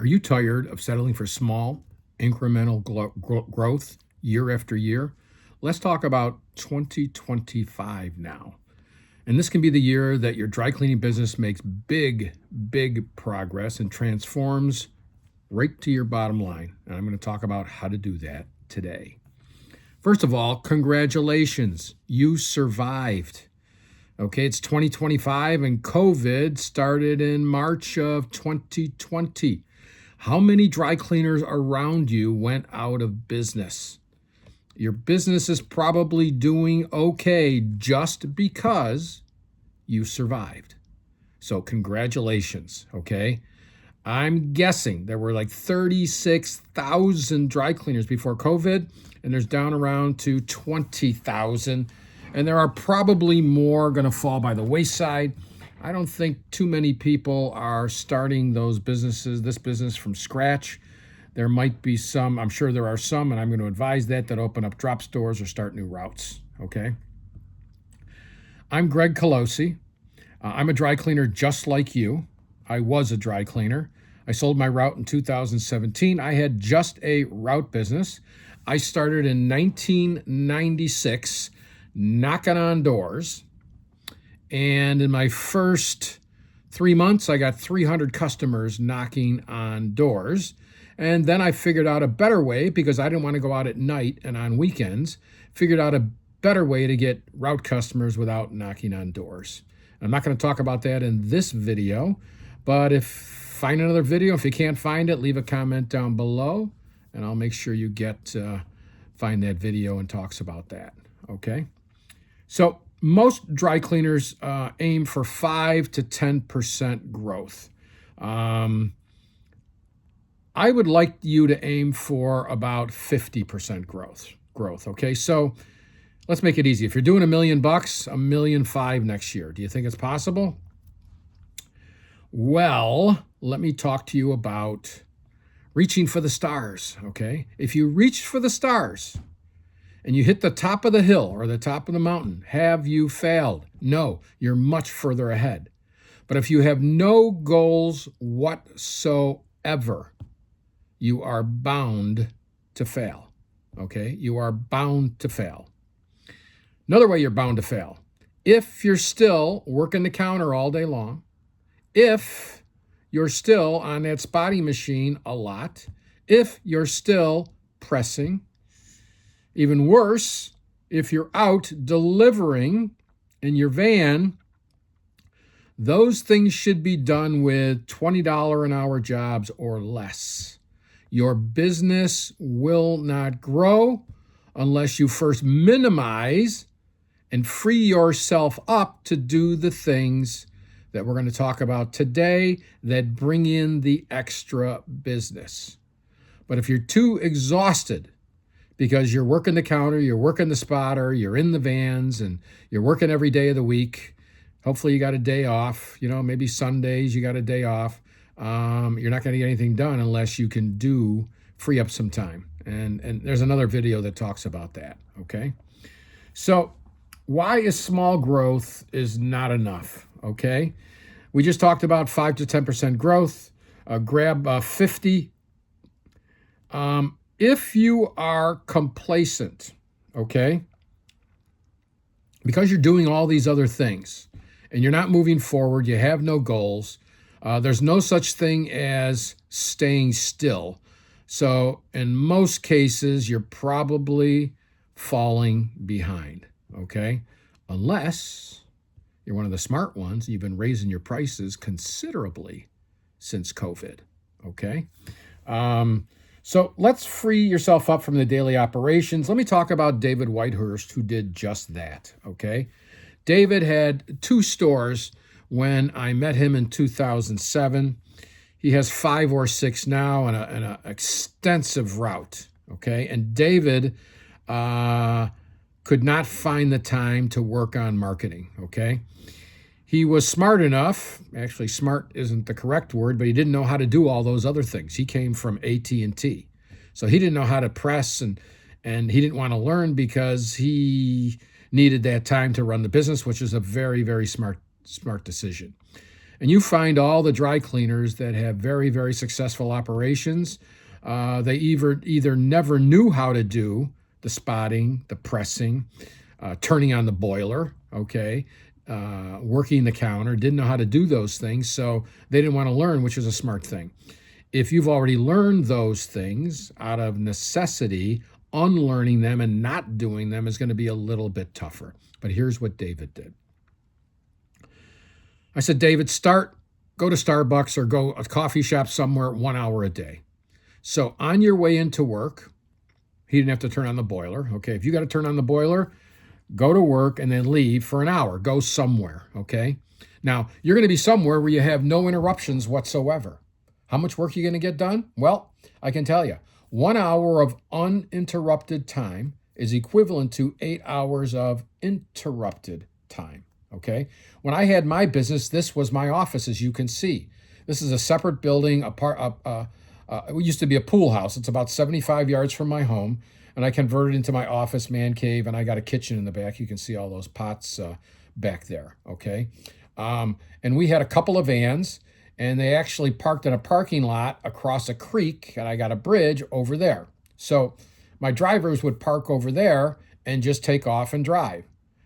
Are you tired of settling for small, incremental growth year after year? Let's talk about 2025 now. And this can be the year that your dry cleaning business makes big progress and transforms right to your bottom line. And I'm going to talk about how to do that today. First of all, congratulations. You survived. Okay, it's 2025 and COVID started in March of 2020. How many dry cleaners around you went out of business? Your business is probably doing okay just because you survived. So congratulations, okay? I'm guessing there were like 36,000 dry cleaners before COVID, and there's down around to 20,000. And there are probably more going to fall by the wayside. I don't think too many people are starting this business from scratch. There might be some, I'm sure there are some, and I'm going to advise that open up drop stores or start new routes, okay? I'm Greg Colosi. I'm a dry cleaner just like you. I was a dry cleaner. I sold my route in 2017. I had just a route business. I started in 1996 knocking on doors. And in my first 3 months, I got 300 customers knocking on doors. And then I figured out a better way, because I didn't want to go out at night and on weekends, figured out a better way to get route customers without knocking on doors. I'm not going to talk about that in this video, but find another video. If you can't find it, leave a comment down below, and I'll make sure you find that video and talks about that, okay? So most dry cleaners aim for 5 to 10% growth. I would like you to aim for about 50% growth. Okay, so let's make it easy. If you're doing $1 million, $1.5 million next year, do you think it's possible? Well, let me talk to you about reaching for the stars. Okay, if you reach for the stars and you hit the top of the hill or the top of the mountain, have you failed? No, you're much further ahead. But if you have no goals whatsoever, you are bound to fail, okay? You are bound to fail. Another way you're bound to fail, if you're still working the counter all day long, if you're still on that spotting machine a lot, if you're still pressing, even worse, if you're out delivering in your van, those things should be done with $20 an hour jobs or less. Your business will not grow unless you first minimize and free yourself up to do the things that we're going to talk about today that bring in the extra business. But if you're too exhausted because you're working the counter, you're working the spotter, you're in the vans, and you're working every day of the week, hopefully you got a day off, maybe Sundays you got a day off, you're not going to get anything done unless you can free up some time. And there's another video that talks about that, okay? So why is small growth is not enough, okay? We just talked about 5 to 10% growth. Grab 50. If you are complacent, okay, because you're doing all these other things and you're not moving forward, you have no goals, there's no such thing as staying still. So in most cases, you're probably falling behind, okay? Unless you're one of the smart ones, you've been raising your prices considerably since COVID, okay? So let's free yourself up from the daily operations. Let me talk about David Whitehurst, who did just that, okay? David had 2 stores when I met him in 2007. He has 5 or 6 now and an extensive route, okay? And David could not find the time to work on marketing, okay? He was smart enough, actually smart isn't the correct word, but he didn't know how to do all those other things. He came from AT&T. So he didn't know how to press, and he didn't want to learn because he needed that time to run the business, which is a very, very smart decision. And you find all the dry cleaners that have very, very successful operations. They either never knew how to do the spotting, the pressing, turning on the boiler, okay, working the counter, didn't know how to do those things, so they didn't want to learn, which is a smart thing. If you've already learned those things out of necessity, unlearning them and not doing them is going to be a little bit tougher. But here's what David did. I said, David, go to Starbucks or go a coffee shop somewhere 1 hour a day. So on your way into work, he didn't have to turn on the boiler. Okay, if you got to turn on the boiler, go to work and then leave for an hour. Go somewhere, okay? Now, you're going to be somewhere where you have no interruptions whatsoever. How much work are you going to get done? Well, I can tell you, 1 hour of uninterrupted time is equivalent to 8 hours of interrupted time, okay? When I had my business, this was my office, as you can see. This is a separate building, it used to be a pool house. It's about 75 yards from my home, and I converted into my office, man cave, and I got a kitchen in the back. You can see all those pots back there, okay? And we had a couple of vans, and they actually parked in a parking lot across a creek, and I got a bridge over there. So my drivers would park over there and just take off and drive.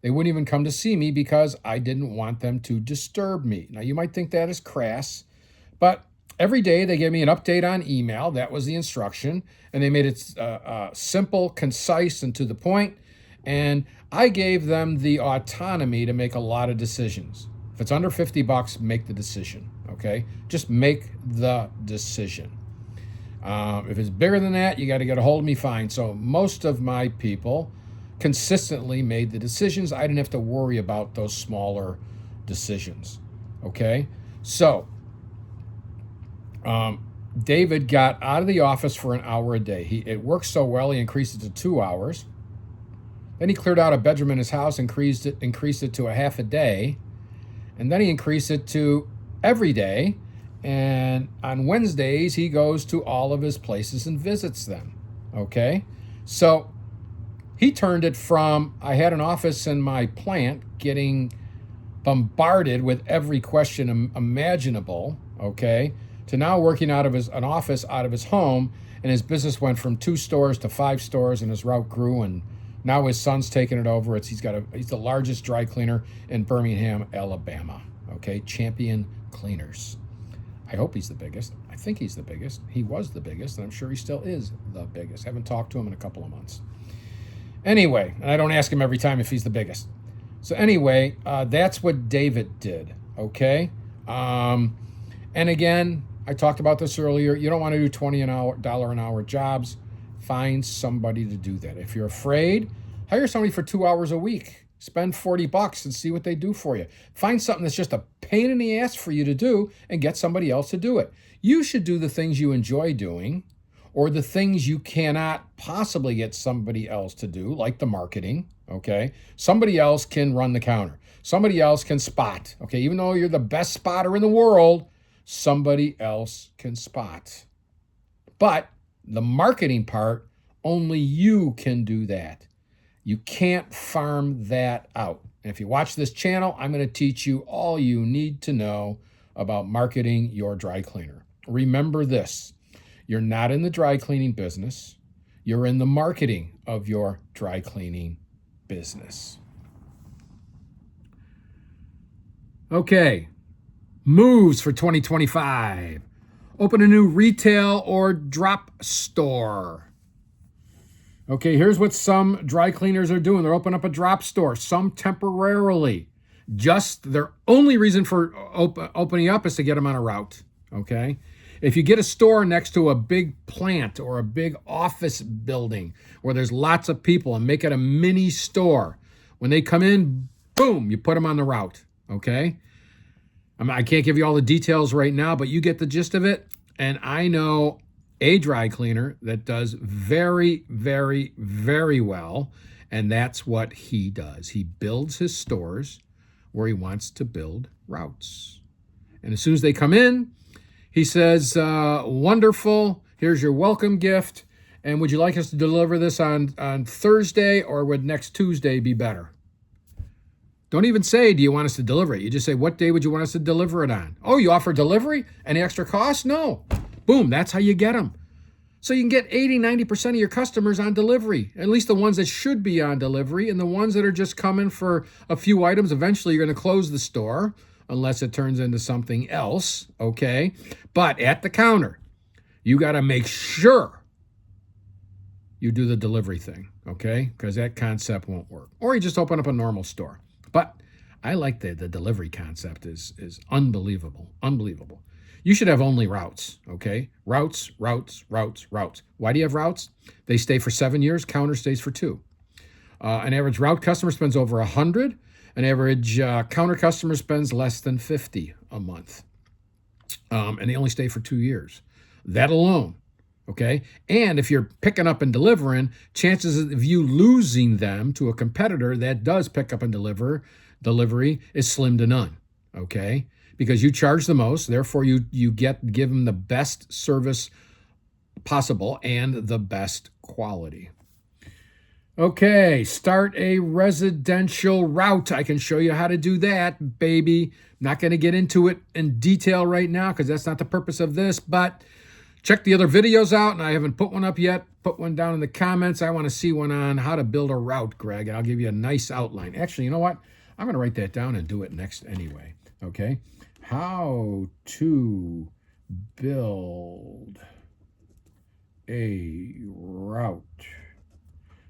They wouldn't even come to see me because I didn't want them to disturb me. Now, you might think that is crass, but every day they gave me an update on email. That was the instruction. And they made it simple, concise, and to the point. And I gave them the autonomy to make a lot of decisions. If it's under $50, make the decision, okay? Just make the decision. If it's bigger than that, you got to get a hold of me, fine. So most of my people consistently made the decisions. I didn't have to worry about those smaller decisions, okay? So David got out of the office for an hour a day. It worked so well, he increased it to 2 hours. Then he cleared out a bedroom in his house, increased it to a half a day. And then he increased it to every day. And on Wednesdays, he goes to all of his places and visits them. Okay? So he turned it from, I had an office in my plant getting bombarded with every question imaginable, okay, to now working out of an office out of his home, and his business went from 2 stores to 5 stores, and his route grew, and now his son's taking it over. He's the largest dry cleaner in Birmingham, Alabama. Okay, Champion Cleaners. I hope he's the biggest. I think he's the biggest. He was the biggest, and I'm sure he still is the biggest. Haven't talked to him in a couple of months. Anyway, and I don't ask him every time if he's the biggest. So anyway, that's what David did. Okay, and again, I talked about this earlier. You don't want to do $20 an hour jobs. Find somebody to do that. If you're afraid, hire somebody for 2 hours a week. Spend $40 and see what they do for you. Find something that's just a pain in the ass for you to do and get somebody else to do it. You should do the things you enjoy doing, or the things you cannot possibly get somebody else to do, like the marketing, okay? Somebody else can run the counter. Somebody else can spot, okay? Even though you're the best spotter in the world, somebody else can spot. But the marketing part, only you can do that. You can't farm that out. And if you watch this channel, I'm going to teach you all you need to know about marketing your dry cleaner. Remember this, you're not in the dry cleaning business. You're in the marketing of your dry cleaning business. Okay, moves for 2025. Open a new retail or drop store. Okay, here's what some dry cleaners are doing. They're opening up a drop store, some temporarily. Just their only reason for opening up is to get them on a route, okay? If you get a store next to a big plant or a big office building where there's lots of people and make it a mini store, when they come in, boom, you put them on the route, okay? I can't give you all the details right now, but you get the gist of it. And I know a dry cleaner that does very, very, very well, and that's what he does. He builds his stores where he wants to build routes. And as soon as they come in, he says, wonderful, here's your welcome gift, and would you like us to deliver this on Thursday, or would next Tuesday be better? Don't even say, do you want us to deliver it? You just say, what day would you want us to deliver it on? Oh, you offer delivery? Any extra cost? No. Boom, that's how you get them. So you can get 80, 90% of your customers on delivery, at least the ones that should be on delivery, and the ones that are just coming for a few items. Eventually, you're going to close the store unless it turns into something else, okay? But at the counter, you got to make sure you do the delivery thing, okay? Because that concept won't work. Or you just open up a normal store. But I like the delivery concept is unbelievable, unbelievable. You should have only routes, okay? Routes, routes, routes, routes. Why do you have routes? They stay for 7 years. Counter stays for 2. An average route customer spends over 100. An average counter customer spends less than 50 a month. And they only stay for 2 years. That alone, okay? And if you're picking up and delivering, chances of you losing them to a competitor that does pick up and delivery is slim to none, okay? Because you charge the most, therefore you give them the best service possible and the best quality. Okay, start a residential route. I can show you how to do that, baby. Not going to get into it in detail right now because that's not the purpose of this, but check the other videos out, and I haven't put one up yet. Put one down in the comments. I want to see one on how to build a route, Greg, and I'll give you a nice outline. Actually, you know what? I'm going to write that down and do it next anyway, okay? How to build a route.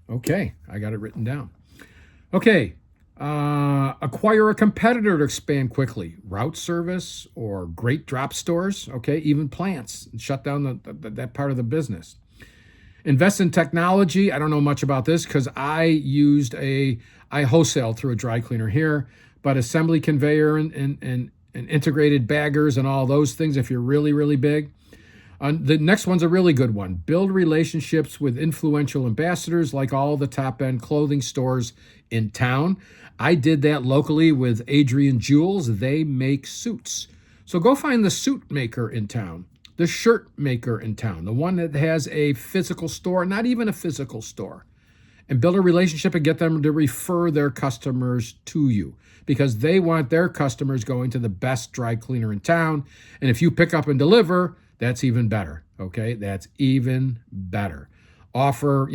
Okay, I got it written down. Okay, acquire a competitor to expand quickly. Route service or great drop stores, okay, even plants. Shut down that part of the business. Invest in technology. I don't know much about this because I wholesale through a dry cleaner here, but assembly conveyor and integrated baggers and all those things if you're really, really big. The next one's a really good one. Build relationships with influential ambassadors like all the top-end clothing stores in town. I did that locally with Adrian Jewels. They make suits. So go find the suit maker in town, the shirt maker in town, the one that has a physical store, not even a physical store, and build a relationship and get them to refer their customers to you because they want their customers going to the best dry cleaner in town. And if you pick up and deliver, that's even better, okay? That's even better. Offer,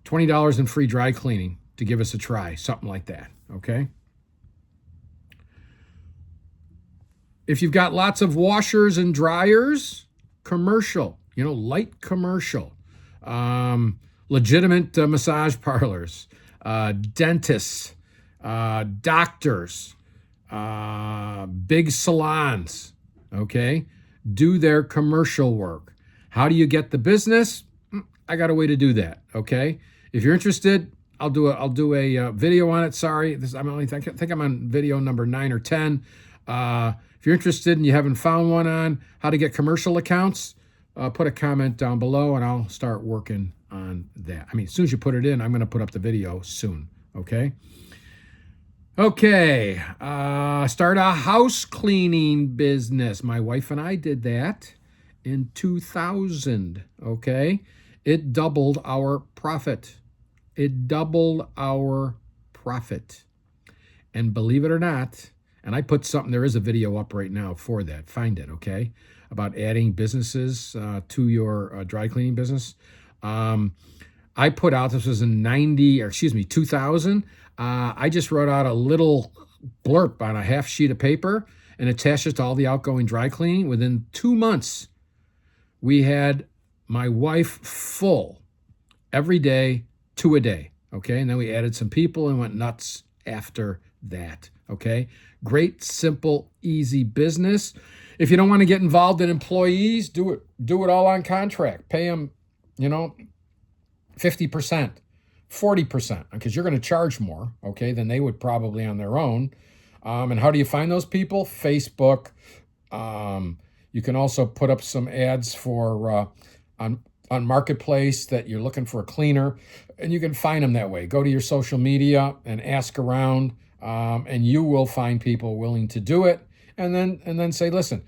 $20 in free dry cleaning to give us a try, something like that, okay? If you've got lots of washers and dryers, commercial, light commercial, legitimate massage parlors, dentists, doctors, big salons, okay? Do their commercial work. How do you get the business? I got a way to do that, okay? If you're interested, I'll do a video on it. Sorry, I think I'm on video number 9 or 10. If you're interested and you haven't found one on how to get commercial accounts, put a comment down below and I'll start working on that. As soon as you put it in, I'm going to put up the video soon, okay? Okay, start a house cleaning business. My wife and I did that in 2000, okay? It doubled our profit. It doubled our profit. And believe it or not, and I put something, there is a video up right now for that. Find it, okay? About adding businesses to your dry cleaning business. I put out, this was in 2000. I just wrote out a little blurb on a half sheet of paper and attached it to all the outgoing dry cleaning. Within 2 months, we had my wife full every day, 2 a day, okay? And then we added some people and went nuts after that, okay? Great, simple, easy business. If you don't want to get involved in employees, do it all on contract. Pay them, 50%. 40%, because you're going to charge more, okay, than they would probably on their own. And how do you find those people? Facebook. You can also put up some ads for on Marketplace that you're looking for a cleaner, and you can find them that way. Go to your social media and ask around, and you will find people willing to do it. And then say, listen,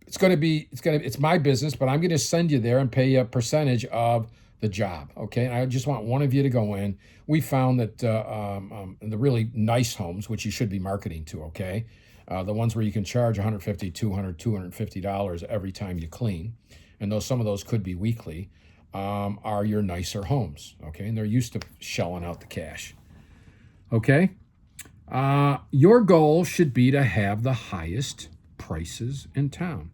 it's my business, but I'm going to send you there and pay you a percentage of the job, okay? And I just want one of you to go in. We found that the really nice homes, which you should be marketing to, okay? The ones where you can charge $150, $200, $250 every time you clean, and some of those could be weekly, are your nicer homes, okay? And they're used to shelling out the cash, okay? Your goal should be to have the highest prices in town.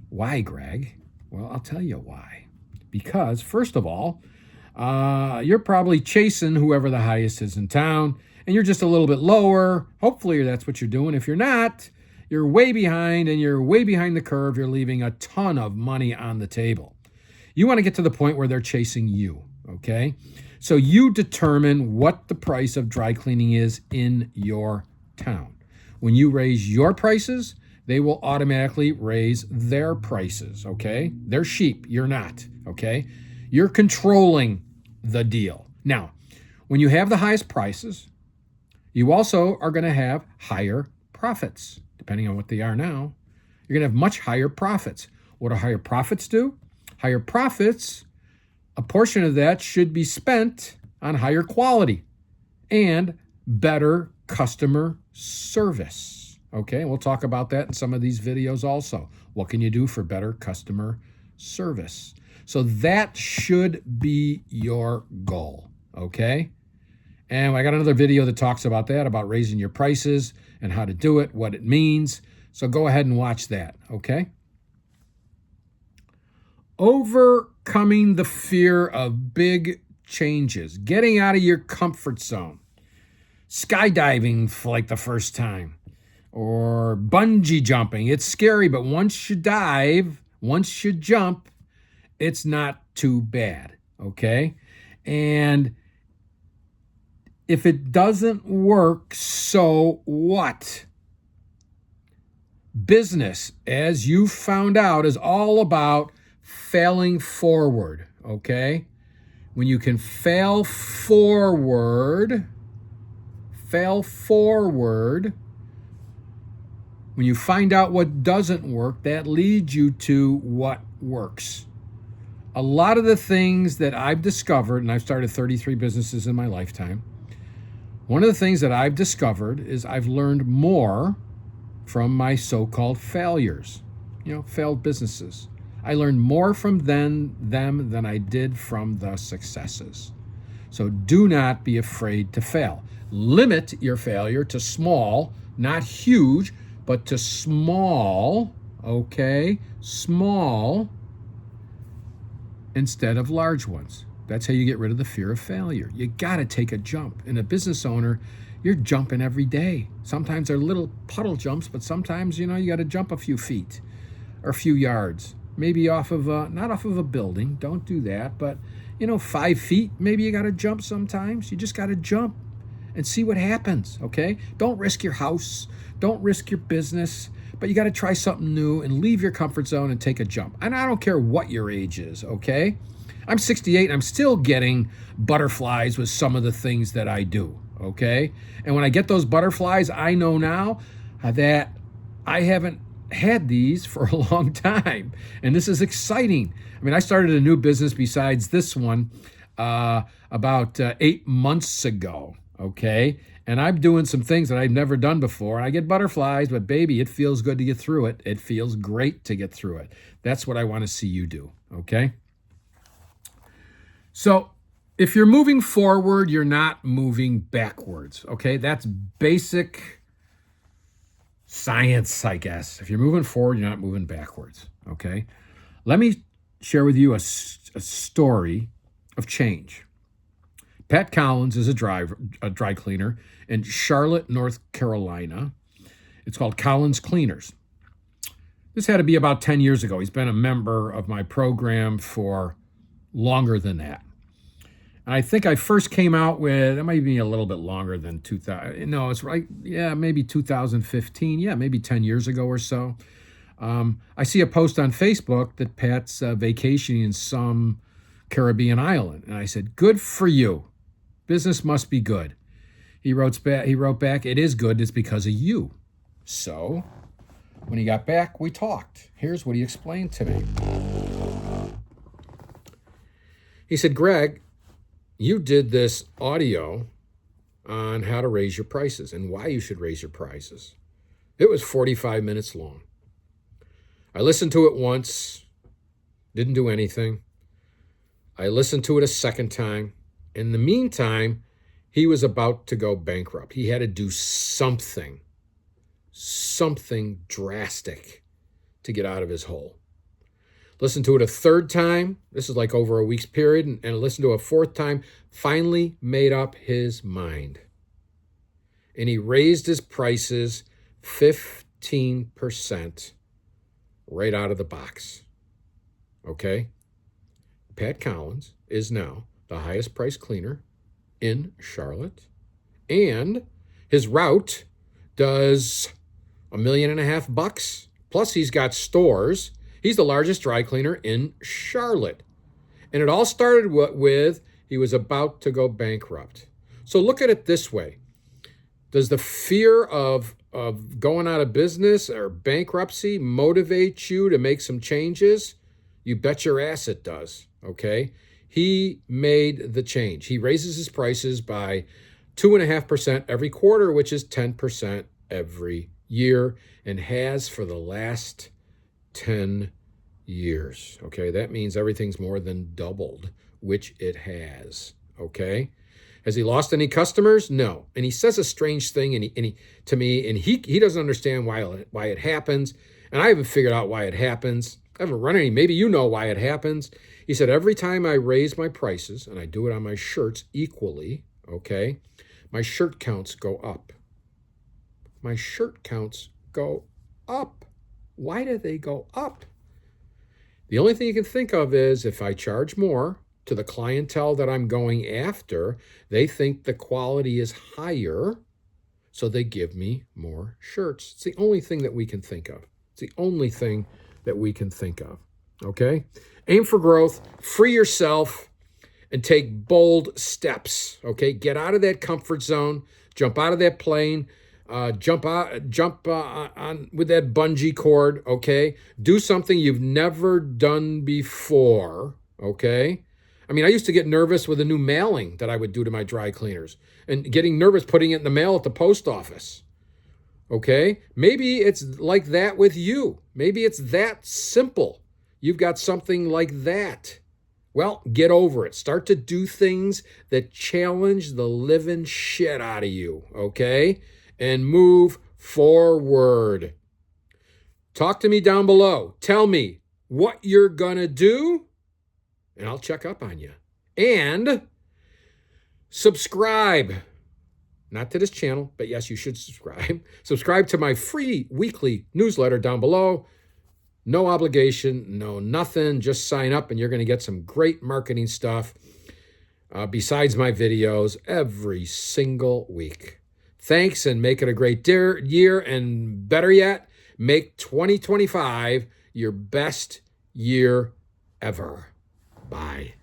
Why, Greg? Well, I'll tell you why. Because, first of all, you're probably chasing whoever the highest is in town, and you're just a little bit lower. Hopefully that's what you're doing. If you're not, you're way behind, and you're way behind the curve. You're leaving a ton of money on the table. You want to get to the point where they're chasing you, okay? So you determine what the price of dry cleaning is in your town. When you raise your prices, they will automatically raise their prices, okay? They're sheep, you're not, okay? You're controlling the deal. Now, when you have the highest prices, you also are going to have higher profits, depending on what they are now. You're going to have much higher profits. What do higher profits do? Higher profits, a portion of that should be spent on higher quality and better customer service. Okay, we'll talk about that in some of these videos also. What can you do for better customer service? So that should be your goal, okay? And I got another video that talks about that, about raising your prices and how to do it, what it means. So go ahead and watch that, okay? Overcoming the fear of big changes, getting out of your comfort zone, skydiving for like the first time, or bungee jumping. It's scary, but once you dive, once you jump, it's not too bad, okay? And if it doesn't work, so what? Business, as you found out, is all about failing forward, okay? When you can fail forward, when you find out what doesn't work, that leads you to what works. A lot of the things that I've discovered, and I've started 33 businesses in my lifetime, one of the things that I've discovered is I've learned more from my so-called failures, failed businesses. I learned more from them than I did from the successes. So do not be afraid to fail. Limit your failure to small, not huge, but to small, okay? Small instead of large ones. That's how you get rid of the fear of failure. You got to take a jump. And a business owner, you're jumping every day. Sometimes they're little puddle jumps, but sometimes, you got to jump a few feet or a few yards. Maybe not off of a building. Don't do that. But, 5 feet, maybe you got to jump sometimes. You just got to jump and see what happens, okay? Don't risk your house. Don't risk your business. But you got to try something new and leave your comfort zone and take a jump. And I don't care what your age is, okay? I'm 68 and I'm still getting butterflies with some of the things that I do, okay? And when I get those butterflies, I know now that I haven't had these for a long time. And this is exciting. I mean, I started a new business besides this one about 8 months ago, okay? And I'm doing some things that I've never done before. I get butterflies, but baby, it feels good to get through it. It feels great to get through it. That's what I want to see you do, okay? So if you're moving forward, you're not moving backwards, okay? That's basic science, I guess. If you're moving forward, you're not moving backwards, okay? Let me share with you a story of change. Pat Collins is a dry cleaner in Charlotte, North Carolina. It's called Collins Cleaners. This had to be about 10 years ago. He's been a member of my program for longer than that. And I think I first came out with, it might be a little bit longer than 2000. No, it's right. Yeah, maybe 2015. Yeah, maybe 10 years ago or so. I see a post on Facebook that Pat's vacationing in some Caribbean island. And I said, good for you. Business must be good. He wrote back, it is good. It's because of you. So when he got back, we talked. Here's what he explained to me. He said, Greg, you did this audio on how to raise your prices and why you should raise your prices. It was 45 minutes long. I listened to it once, didn't do anything. I listened to it a second time. In the meantime, he was about to go bankrupt. He had to do something drastic to get out of his hole. Listened to it a third time. This is like over a week's period. And listened to it a fourth time. Finally made up his mind. And he raised his prices 15% right out of the box. Okay? Pat Collins is now the highest priced cleaner in Charlotte. And his route does $1.5 million bucks. Plus he's got stores. He's the largest dry cleaner in Charlotte. And it all started with he was about to go bankrupt. So look at it this way. Does the fear of going out of business or bankruptcy motivate you to make some changes? You bet your ass it does, okay? He made the change. He raises his prices by 2.5% every quarter, which is 10% every year, and has for the last 10 years, okay? That means everything's more than doubled, which it has, okay? Has he lost any customers? No. And he says a strange thing to me, and he doesn't understand why it happens, and I haven't figured out why it happens. I haven't run any. Maybe you know why it happens. He said, every time I raise my prices, and I do it on my shirts equally, okay, my shirt counts go up. My shirt counts go up. Why do they go up? The only thing you can think of is if I charge more to the clientele that I'm going after, they think the quality is higher, so they give me more shirts. It's the only thing that we can think of. It's the only thing that we can think of, okay? Aim for growth, free yourself, and take bold steps, okay? Get out of that comfort zone, jump out of that plane, jump on with that bungee cord, okay? Do something you've never done before, okay? I mean, I used to get nervous with a new mailing that I would do to my dry cleaners and getting nervous putting it in the mail at the post office, okay? Maybe it's like that with you. Maybe it's that simple. You've got something like that. Well, get over it. Start to do things that challenge the living shit out of you, okay? And move forward. Talk to me down below. Tell me what you're going to do, and I'll check up on you. And subscribe. Not to this channel, but yes, you should subscribe. Subscribe to my free weekly newsletter down below. No obligation, no nothing. Just sign up and you're going to get some great marketing stuff besides my videos every single week. Thanks, and make it a great year, and better yet, make 2025 your best year ever. Bye.